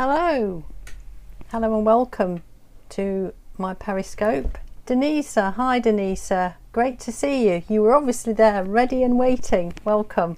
Hello and welcome to my Periscope. Denisa, hi Denisa, great to see you. You were obviously there, ready and waiting. Welcome.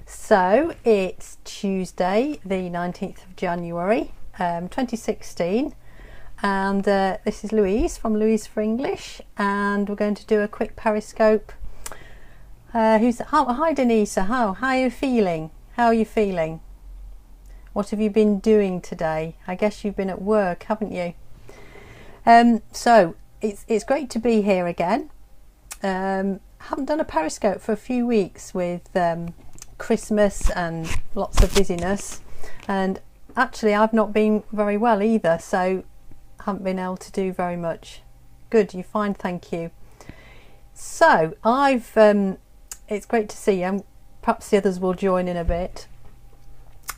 So it's Tuesday, the 19th of January, 2016, and this is Louise from Louise for English, and we're going to do a quick Periscope. Hi Denisa, how are you feeling? How are you feeling? What have you been doing today? I guess you've been at work, haven't you? So it's great to be here again. Haven't done a Periscope for a few weeks with Christmas and lots of busyness, and actually I've not been very well either, so haven't been able to do very much. Good, you're fine, thank you. So it's great to see you. Perhaps the others will join in a bit.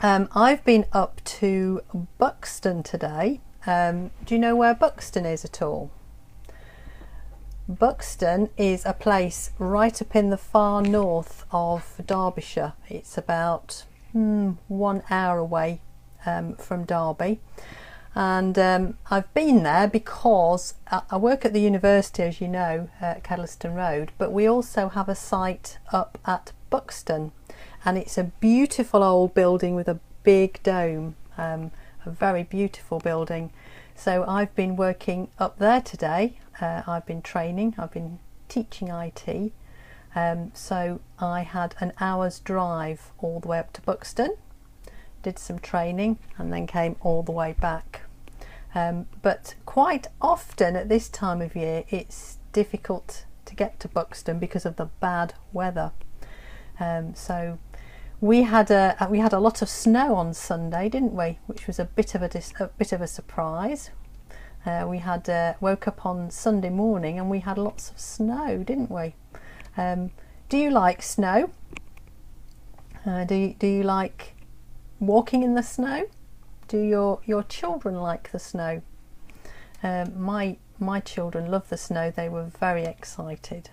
I've been up to Buxton today. Do you know where Buxton is at all? Buxton is a place right up in the far north of Derbyshire. It's about 1 hour away from Derby, and I've been there because I work at the university, as you know, at Kedleston Road, but we also have a site up at Buxton, and it's a beautiful old building with a big dome, a very beautiful building. So I've been working up there today. I've been training, I've been teaching IT, so I had an hour's drive all the way up to Buxton, did some training and then came all the way back. But quite often at this time of year it's difficult to get to Buxton because of the bad weather. So we had a lot of snow on Sunday, didn't we? Which was a bit of a surprise. We had woke up on Sunday morning and we had lots of snow, didn't we? Do you like snow? Do you like walking in the snow? Do your children like the snow? My children love the snow. They were very excited.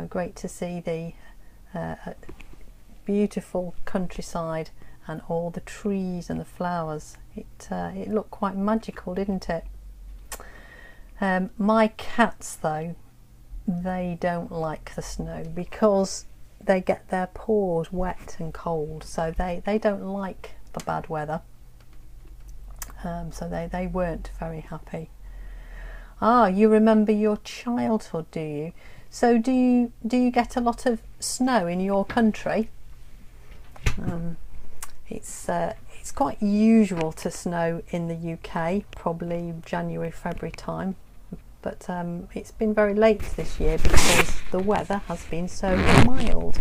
Great to see the beautiful countryside and all the trees and the flowers. It looked quite magical, didn't it? My cats, though, they don't like the snow because they get their paws wet and cold, so they don't like the bad weather. So they weren't very happy. You remember your childhood, do you? So do you get a lot of snow in your country? It's quite usual to snow in the UK, probably January, February time, but it's been very late this year because the weather has been so mild.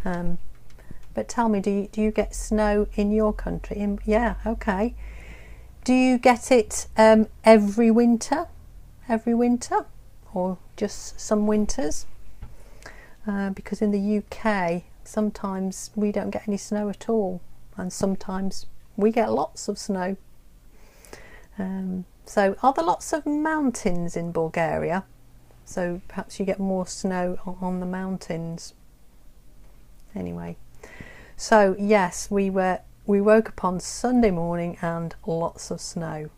But tell me, do you get snow in your country? Yeah, okay. Do you get it every winter? Every winter? Or just some winters? Because in the UK sometimes we don't get any snow at all, and sometimes we get lots of snow. So are there lots of mountains in Bulgaria? So perhaps you get more snow on the mountains. Anyway, so yes, we woke up on Sunday morning and lots of snow.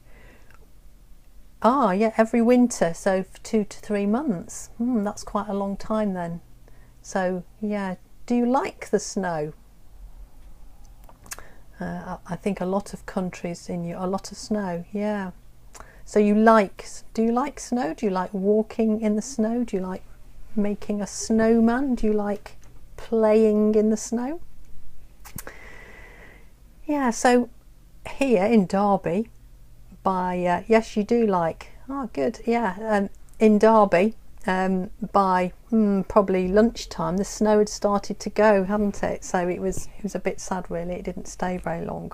Yeah, every winter, so for 2 to 3 months. That's quite a long time then. So yeah, do you like the snow? I think a lot of countries a lot of snow, yeah. So do you like snow? Do you like walking in the snow? Do you like making a snowman? Do you like playing in the snow? Yeah, so here in Derby, yes, you do like, good, yeah, in Derby, by probably lunchtime the snow had started to go, hadn't it? So it was a bit sad really, it didn't stay very long.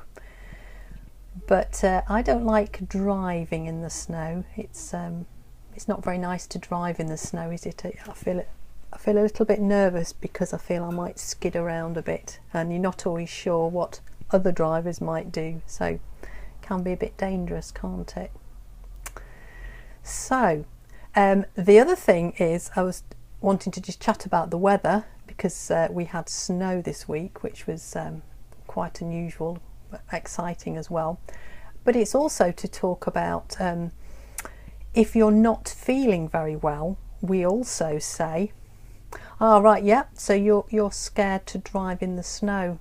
But I don't like driving in the snow. It's not very nice to drive in the snow, is it? I feel a little bit nervous because I feel I might skid around a bit, and you're not always sure what other drivers might do, so it can be a bit dangerous, can't it? So the other thing is, I was wanting to just chat about the weather because we had snow this week, which was quite unusual. exciting as well. But it's also to talk about if you're not feeling very well, we also say, oh right, yeah, so you're scared to drive in the snow.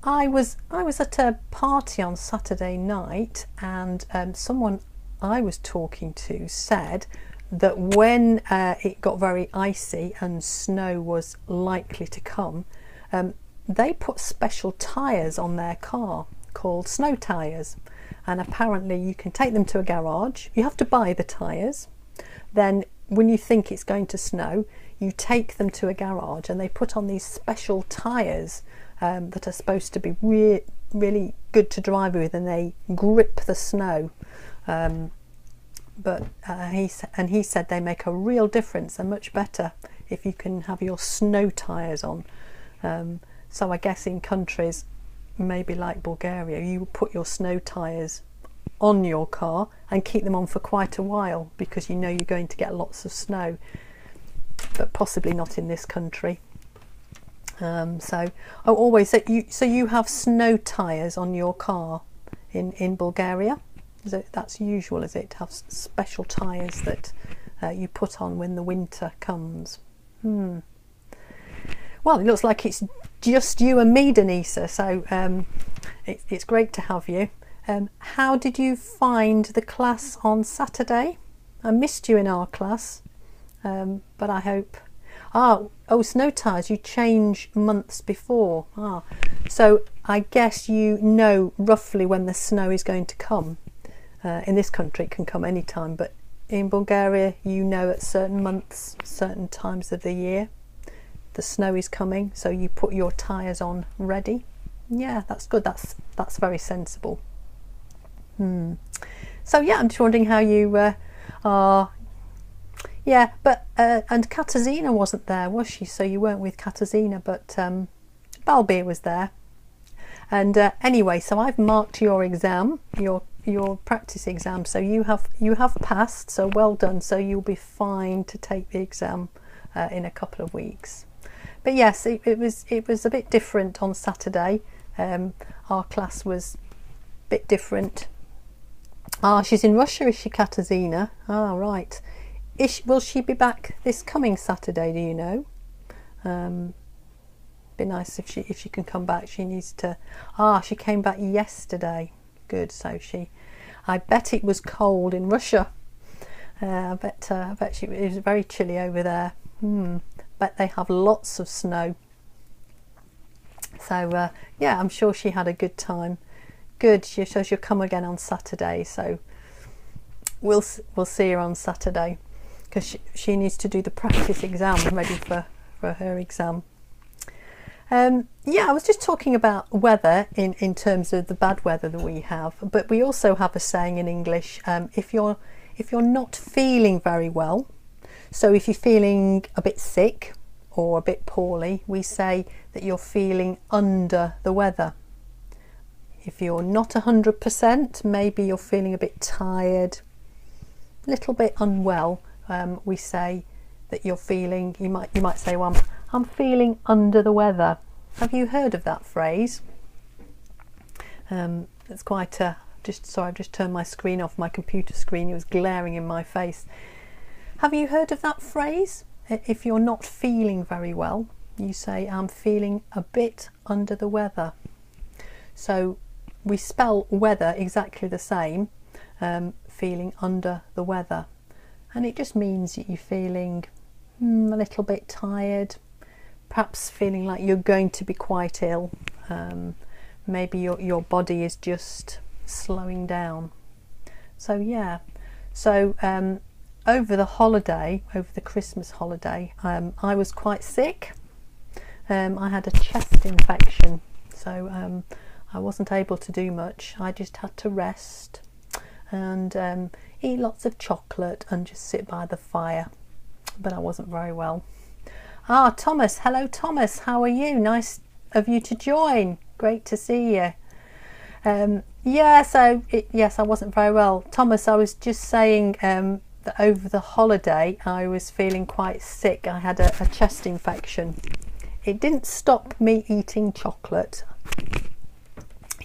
I was at a party on Saturday night, and someone I was talking to said that when it got very icy and snow was likely to come, they put special tyres on their car called snow tyres, and apparently you can take them to a garage. You have to buy the tyres, then when you think it's going to snow, you take them to a garage and they put on these special tyres that are supposed to be really good to drive with, and they grip the snow. But he said they make a real difference. They're much better if you can have your snow tyres on. So I guess in countries maybe like Bulgaria, you put your snow tyres on your car and keep them on for quite a while because you know you're going to get lots of snow, but possibly not in this country. So I always say you have snow tyres on your car in Bulgaria. That's usual, is it, to have special tyres that you put on when the winter comes? Well, it looks like it's just you and me, Denisa, so it's great to have you. How did you find the class on Saturday? I missed you in our class, but I hope... Oh, snow tyres, you change months before. So I guess you know roughly when the snow is going to come. In this country it can come any time, but in Bulgaria you know at certain months, certain times of the year the snow is coming, so you put your tyres on ready. Yeah, that's good. That's very sensible. So yeah, I'm just wondering how you are. Yeah, but and Katarzyna wasn't there, was she? So you weren't with Katarzyna, but Balbir was there. And anyway, so I've marked your exam, your practice exam. So you have passed. So well done. So you'll be fine to take the exam in a couple of weeks. But yes, it was a bit different on Saturday. Our class was a bit different. She's in Russia, is she, Katarzyna? Right. Will she be back this coming Saturday, do you know? Be nice if she can come back. She needs to... she came back yesterday. Good. So I bet it was cold in Russia. I bet it was very chilly over there. Bet they have lots of snow. So yeah, I'm sure she had a good time. Good. She says she'll come again on Saturday, so we'll see her on Saturday, because she needs to do the practice exam, ready for her exam. Yeah, I was just talking about weather in terms of the bad weather that we have, but we also have a saying in English, if you're not feeling very well, so if you're feeling a bit sick or a bit poorly, we say that you're feeling under the weather. If you're not 100%, maybe you're feeling a bit tired, a little bit unwell, we say that you're feeling, you might say, well, I'm feeling under the weather. Have you heard of that phrase? It's quite a... Sorry, I've just turned my screen off, my computer screen. It was glaring in my face. Have you heard of that phrase? If you're not feeling very well, you say, I'm feeling a bit under the weather. So we spell weather exactly the same, feeling under the weather. And it just means that you're feeling a little bit tired, perhaps feeling like you're going to be quite ill. Maybe your body is just slowing down. So yeah, so over the holiday, over the Christmas holiday, I was quite sick. I had a chest infection, so I wasn't able to do much. I just had to rest and eat lots of chocolate and just sit by the fire, but I wasn't very well. Thomas, hello Thomas, how are you? Nice of you to join, great to see you. Yes, I wasn't very well. Thomas, I was just saying that over the holiday I was feeling quite sick. I had a chest infection. It didn't stop me eating chocolate.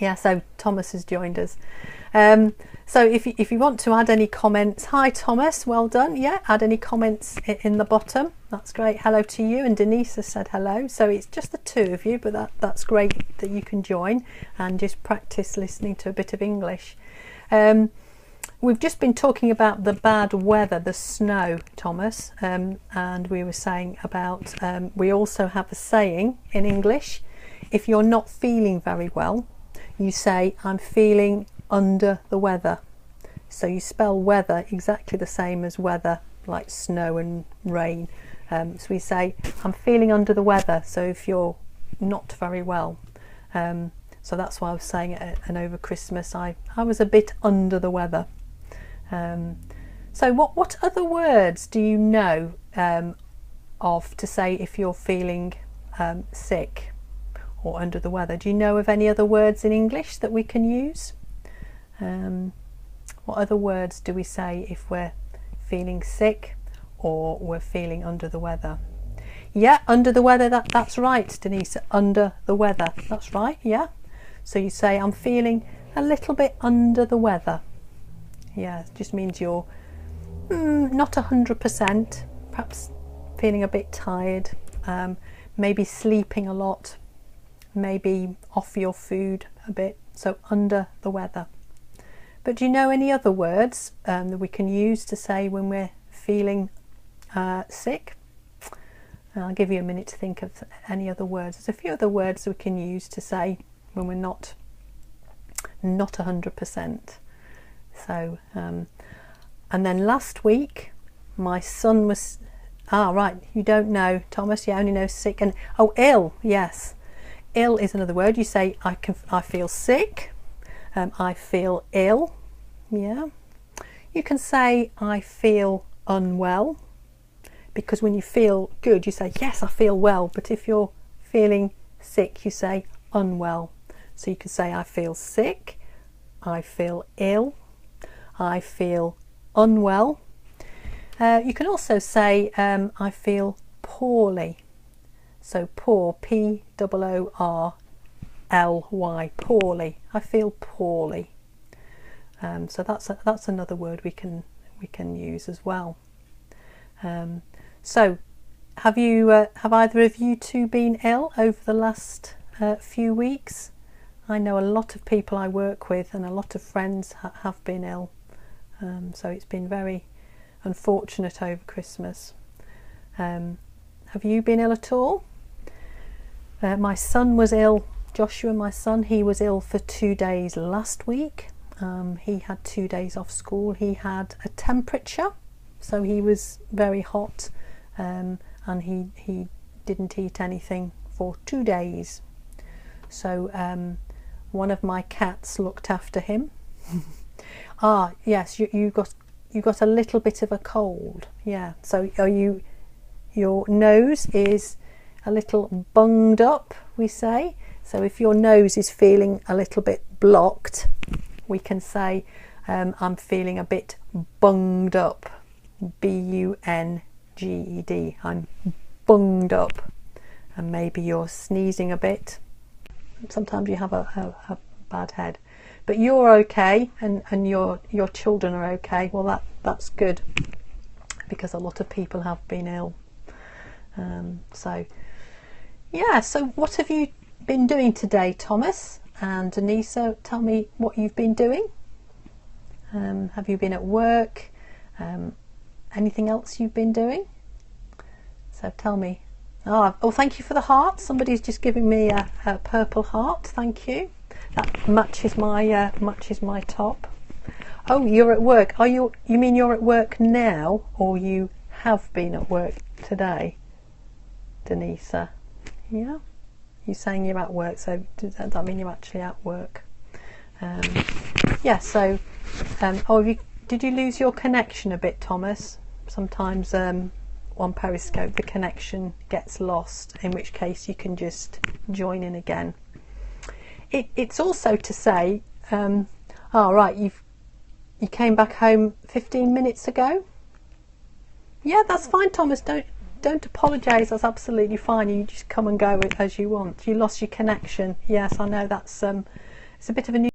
Yeah, so Thomas has joined us. So if you want to add any comments, hi Thomas, well done. Yeah, add any comments in the bottom. That's great. Hello to you, and Denise has said hello. So it's just the two of you, but that's great that you can join and just practice listening to a bit of English. We've just been talking about the bad weather, the snow, Thomas, and we were saying about we also have a saying in English. If you're not feeling very well, you say, I'm feeling under the weather. So you spell weather exactly the same as weather, like snow and rain. So we say, I'm feeling under the weather. So if you're not very well. So that's why I was saying it, and over Christmas I was a bit under the weather. So what other words do you know of to say if you're feeling sick or under the weather? Do you know of any other words in English that we can use? What other words do we say if we're feeling sick or we're feeling under the weather? Yeah, under the weather, that's right, Denise, under the weather, that's right, yeah. So you say, I'm feeling a little bit under the weather. Yeah, it just means you're not 100%, perhaps feeling a bit tired, maybe sleeping a lot, maybe off your food a bit, so under the weather. But do you know any other words that we can use to say when we're feeling sick? I'll give you a minute to think of any other words. There's a few other words that we can use to say when we're not 100%. So, and then last week my son was, right, you don't know, Thomas, you only know sick and, ill, yes. Ill is another word. You say, I feel sick, I feel ill, yeah. You can say, I feel unwell, because when you feel good, you say, yes, I feel well, but if you're feeling sick, you say unwell. So you can say, I feel sick, I feel ill, I feel unwell. You can also say, I feel poorly. So poor, P-O-O-R-L-Y, poorly. I feel poorly. So that's another word we can use as well. So have either of you two been ill over the last few weeks? I know a lot of people I work with and a lot of friends have been ill. So it's been very unfortunate over Christmas. Have you been ill at all? My son was ill, Joshua, my son, he was ill for 2 days last week. He had 2 days off school. He had a temperature, so he was very hot, and he didn't eat anything for 2 days. So one of my cats looked after him. Yes, you got a little bit of a cold. Yeah, so your nose is a little bunged up, we say. So if your nose is feeling a little bit blocked, we can say, I'm feeling a bit bunged up. B-U-N-G-E-D. I'm bunged up. And maybe you're sneezing a bit. Sometimes you have a bad head. But you're okay, and your children are okay. Well, that's good, because a lot of people have been ill. So yeah, so what have you been doing today, Thomas and Denisa? Tell me what you've been doing. Have you been at work? Anything else you've been doing? So tell me. Oh, thank you for the heart. Somebody's just giving me a purple heart. Thank you. That matches my top. Oh, you're at work. You mean you're at work now, or you have been at work today, Denisa? Yeah. You're saying you're at work, so does that mean you're actually at work? Yeah. So, did you lose your connection a bit, Thomas? Sometimes on Periscope the connection gets lost, in which case you can just join in again. It's also to say, right, you came back home 15 minutes ago. Yeah, that's fine, Thomas. Don't apologise. That's absolutely fine. You just come and go as you want. You lost your connection. Yes, I know that's It's a bit of a